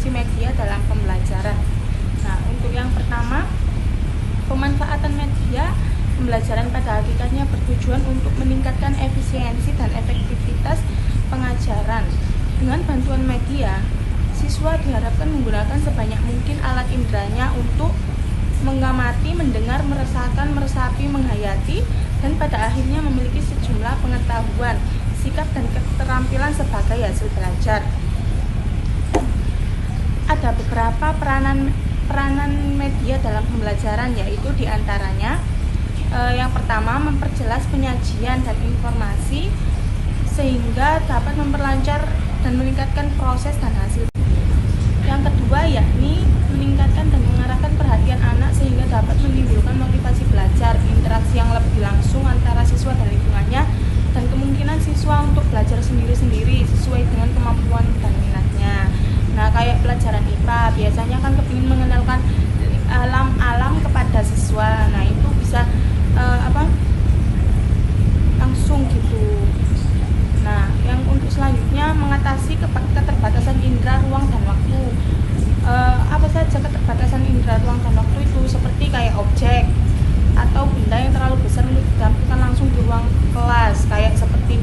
fungsi media dalam pembelajaran. Nah, untuk yang pertama, pemanfaatan media pembelajaran pada hakikatnya bertujuan untuk meningkatkan efisiensi dan efektivitas pengajaran. Dengan bantuan media, siswa diharapkan menggunakan sebanyak mungkin alat inderanya untuk mengamati, mendengar, merasakan, meresapi, menghayati, dan pada akhirnya memiliki sejumlah pengetahuan, sikap, dan keterampilan sebagai hasil belajar. Ada beberapa peranan media dalam pembelajaran, yaitu diantaranya yang pertama, memperjelas penyajian dan informasi sehingga dapat memperlancar dan meningkatkan proses dan hasil. Yang kedua, yakni meningkatkan dan mengarahkan perhatian anak sehingga dapat menimbulkan motivasi belajar, interaksi yang lebih langsung antara siswa dan lingkungannya, dan kemungkinan siswa untuk belajar sendiri-sendiri sesuai dengan kemampuan dan minatnya. Nah, kayak pelajaran IPA biasanya kan kepingin mengenalkan alam kepada siswa. Nah, itu bisa langsung gitu. Nah, yang untuk selanjutnya, mengatasi keterbatasan indera, ruang, dan waktu. Apa saja keterbatasan indera, ruang, dan waktu itu? Seperti kayak objek atau benda yang terlalu besar untuk ditampilkan langsung di ruang kelas, kayak seperti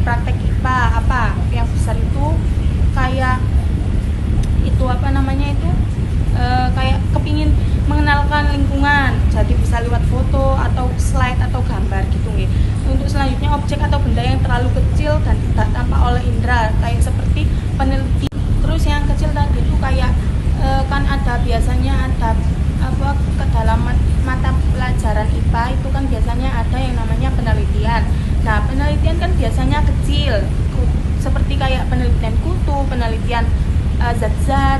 praktek IPA yang besar itu, kayak itu kayak kepingin mengenalkan lingkungan, jadi bisa lewat foto atau slide atau gambar gitu nih. Untuk selanjutnya, objek atau benda yang terlalu kecil dan tidak tampak oleh indera, kayak seperti peneliti. Terus yang kecil tadi itu kayak kan biasanya ada ke dalam mata pelajaran IPA itu kan biasanya ada yang namanya penelitian. Nah, penelitian kan biasanya kecil, seperti kayak penelitian kutu, penelitian zat-zat,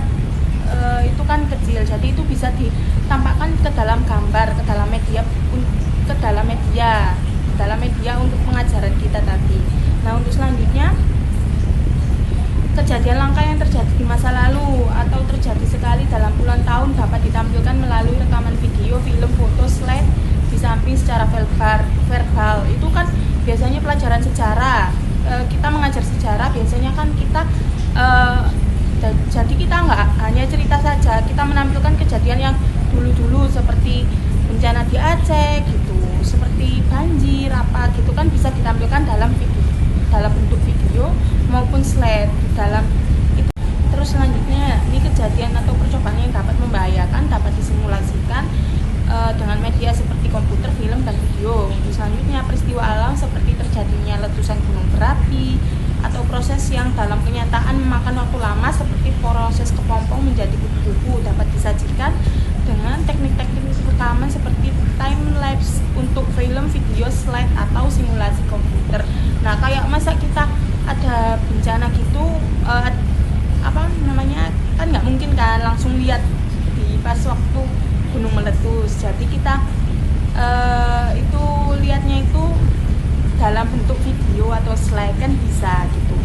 itu kan kecil, jadi itu bisa ditampakkan ke dalam gambar, ke dalam media untuk pengajaran kita tadi. Nah, untuk selanjutnya, kejadian langka yang terjadi di masa lalu atau terjadi sekali dalam puluhan tahun dapat ditampilkan melalui rekaman video, film, foto, slide, di samping secara verbal. Itu kan biasanya pelajaran sejarah, kita mengajar sejarah biasanya kan kita jadi kita nggak hanya cerita saja, kita menampilkan kejadian yang dulu-dulu seperti bencana di Aceh gitu, seperti banjir gitu kan bisa ditampilkan dalam bentuk video maupun slide di dalam itu. Terus selanjutnya, ini kejadian atau percobaan yang dapat membahayakan dapat disimulasikan dengan media seperti komputer, film, dan video. Selanjutnya, peristiwa alam seperti terjadinya letusan gunung berapi atau proses yang dalam kenyataan memakan waktu lama seperti proses kepompong menjadi kupu-kupu dapat disajikan dengan teknik-teknik rekaman seperti time lapse untuk film, video, slide, atau simulasi komputer. Nah, kayak masa kita ada bencana gitu, kan nggak mungkin kan langsung lihat di pas waktu gunung meletus. Jadi kita itu lihatnya itu dalam bentuk video atau slide kan bisa gitu.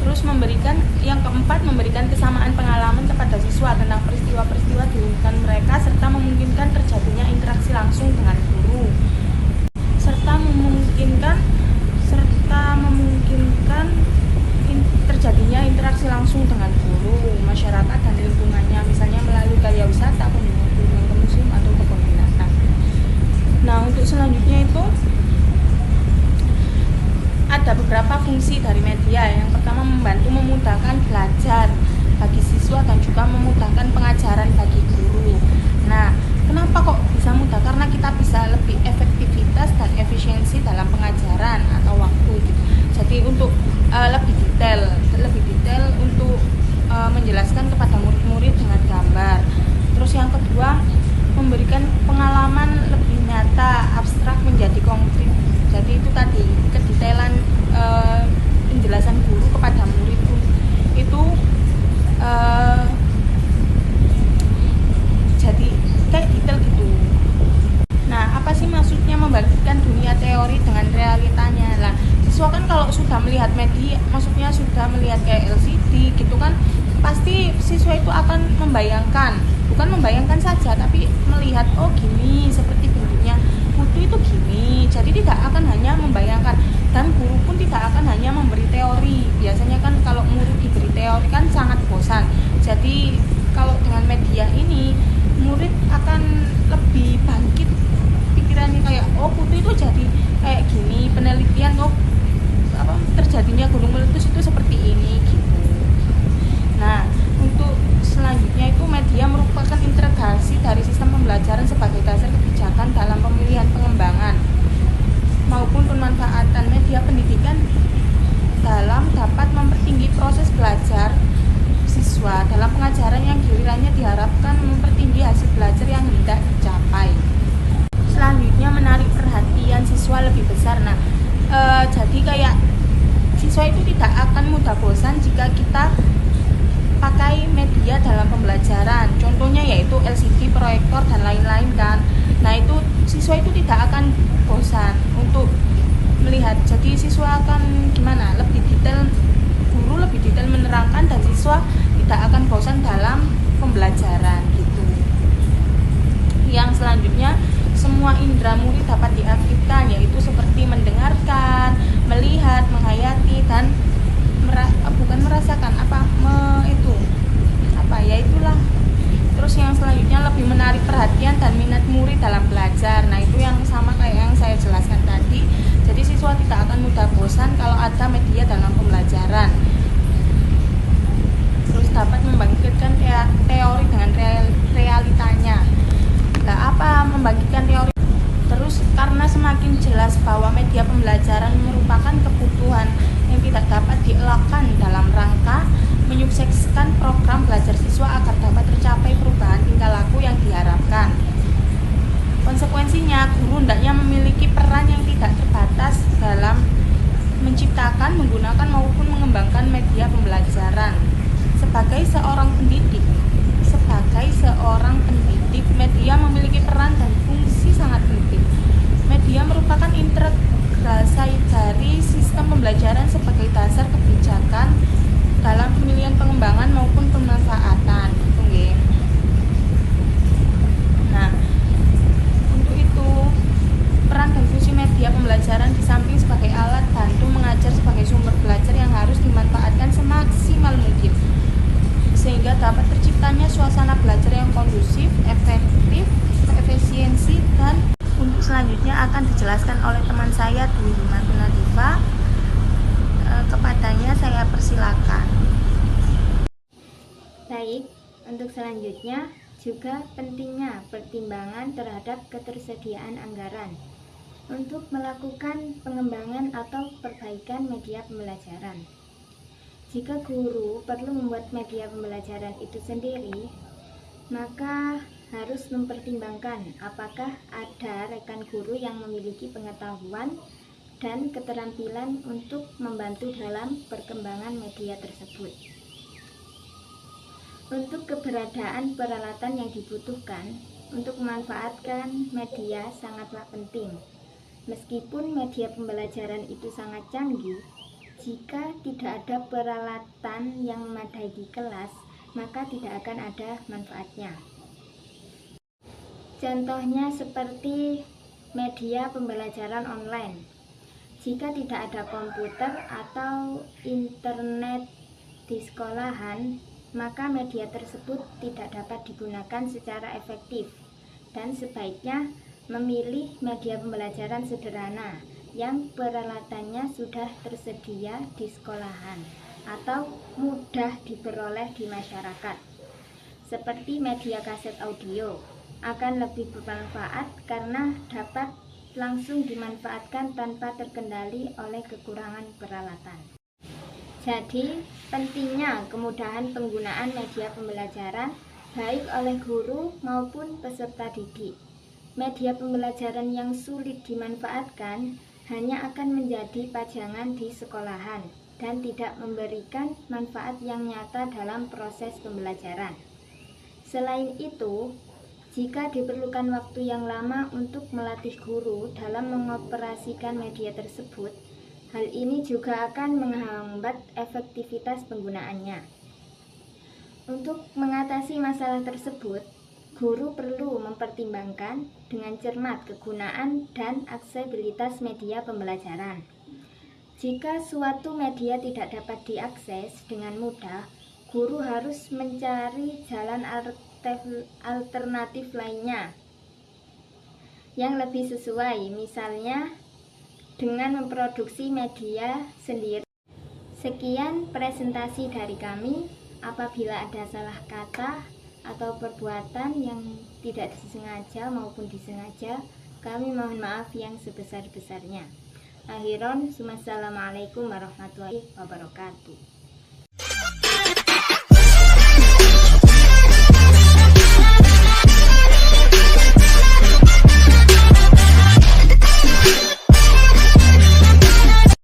Terus yang keempat, memberikan kesamaan pengalaman kepada siswa tentang peristiwa-peristiwa di lingkungan mereka serta memungkinkan terjadinya interaksi langsung dengan guru serta memungkinkan terjadinya interaksi langsung dengan guru, masyarakat, dan lingkungannya, misalnya melalui karya wisata, kunjungan ke museum atau kebun binatang. Nah, untuk selanjutnya itu ada beberapa fungsi dari media. Yang pertama, membantu memudahkan belajar bagi siswa dan juga memudahkan pengajaran bagi guru. Nah, kenapa kok bisa mudah? Karena kita bisa lebih efektivitas dan efisiensi dalam pengajaran atau waktu gitu. Jadi untuk lebih detail untuk menjelaskan kepada murid-murid dengan gambar. Terus yang kedua, memberikan pengalaman lebih nyata, abstrak menjadi konkret. Jadi itu tadi kedetailan penjelasan guru kepada murid itu jadi kayak detail gitu. Nah, apa sih maksudnya membangkitkan dunia teori dengan realitanya? Lah, siswa kan kalau sudah melihat media, maksudnya sudah melihat kayak LCD gitu kan, pasti siswa itu akan bukan membayangkan saja, tapi melihat, oh gini seperti bentuknya kutu itu gini. Jadi tidak akan hanya membayangkan, dan guru pun tidak akan hanya memberi teori. Biasanya kan kalau murid diberi teori kan sangat bosan. Jadi kalau dengan media ini murid akan lebih bangkit pikirannya, kayak oh kutu itu jadi kayak gini, penelitian oh apa terjadinya gunung meletus itu seperti ini gitu. Nah, untuk selanjutnya itu media merupakan integrasi dari sistem pembelajaran sebagai dasar kebijakan dalam pemilihan pengembangan maupun pemanfaatan media pendidikan dalam dapat mempertinggi proses belajar siswa dalam pengajaran yang gilirannya diharapkan mempertinggi hasil belajar yang hendak dicapai. Selanjutnya menarik perhatian siswa lebih besar. Nah, jadi kayak siswa itu tidak akan mudah bosan jika kita pakai media dalam pembelajaran. Contohnya yaitu LCD, proyektor dan lain-lain kan. Nah, itu siswa itu tidak akan bosan untuk melihat. Jadi siswa akan gimana? Lebih detail, guru lebih detail menerangkan dan siswa tidak akan bosan dalam pembelajaran gitu. Yang selanjutnya, semua indera murid dapat diaktifkan, yaitu seperti mendengarkan, melihat, menghayati dan bukan merasakan itulah. Terus yang selanjutnya lebih menarik perhatian dan minat murid dalam belajar. Nah, itu yang sama kayak yang saya jelaskan tadi. Jadi siswa tidak akan mudah bosan kalau ada media dalam pembelajaran. Terus dapat membangkitkan teori dengan realitanya. Nah, apa membangkitkan teori? Terus karena semakin jelas bahwa media pembelajaran merupakan kebutuhan yang tidak dapat dielakkan dalam rangka menyukseskan program belajar siswa agar dapat tercapai perubahan tingkah laku yang diharapkan. Konsekuensinya, guru hendaknya memiliki peran yang tidak terbatas dalam menciptakan, menggunakan maupun mengembangkan media pembelajaran. Sebagai seorang pendidik, media memiliki peran dan fungsi sangat penting. Media merupakan integrasi dari sistem pembelajaran sebagai dasar kebijakan dalam pemilihan pengembangan maupun pemanfaatan. Nah, untuk itu peran dan fungsi media pembelajaran di samping sebagai alat bantu mengajar sebagai sumber belajar yang harus dimanfaatkan semaksimal mungkin sehingga dapat terciptanya suasana belajar yang kondusif, efektif, efisiensi. Dan untuk selanjutnya akan dijelaskan oleh teman saya Dwi Himatuna Diva. Kepadanya saya persilakan. Baik, untuk selanjutnya juga pentingnya pertimbangan terhadap ketersediaan anggaran untuk melakukan pengembangan atau perbaikan media pembelajaran. Jika guru perlu membuat media pembelajaran itu sendiri, maka harus mempertimbangkan apakah ada rekan guru yang memiliki pengetahuan dan keterampilan untuk membantu dalam perkembangan media tersebut. Untuk keberadaan peralatan yang dibutuhkan untuk memanfaatkan media sangatlah penting. Meskipun media pembelajaran itu sangat canggih, jika tidak ada peralatan yang memadai di kelas, maka tidak akan ada manfaatnya. Contohnya seperti media pembelajaran online. Jika tidak ada komputer atau internet di sekolahan, maka media tersebut tidak dapat digunakan secara efektif, dan sebaiknya memilih media pembelajaran sederhana yang peralatannya sudah tersedia di sekolahan atau mudah diperoleh di masyarakat. Seperti media kaset audio akan lebih bermanfaat karena dapat langsung dimanfaatkan tanpa terkendali oleh kekurangan peralatan. Jadi, pentingnya kemudahan penggunaan media pembelajaran baik oleh guru maupun peserta didik. Media pembelajaran yang sulit dimanfaatkan hanya akan menjadi pajangan di sekolahan dan tidak memberikan manfaat yang nyata dalam proses pembelajaran. Selain itu, jika diperlukan waktu yang lama untuk melatih guru dalam mengoperasikan media tersebut, hal ini juga akan menghambat efektivitas penggunaannya. Untuk mengatasi masalah tersebut, Guru perlu mempertimbangkan dengan cermat kegunaan dan aksesibilitas media pembelajaran. Jika suatu media tidak dapat diakses dengan mudah, guru harus mencari jalan alternatif lainnya yang lebih sesuai, misalnya dengan memproduksi media sendiri. Sekian presentasi dari kami. Apabila ada salah kata atau perbuatan yang tidak disengaja maupun disengaja, kami mohon maaf yang sebesar-besarnya. Akhiron, wassalamualaikum warahmatullahi wabarakatuh.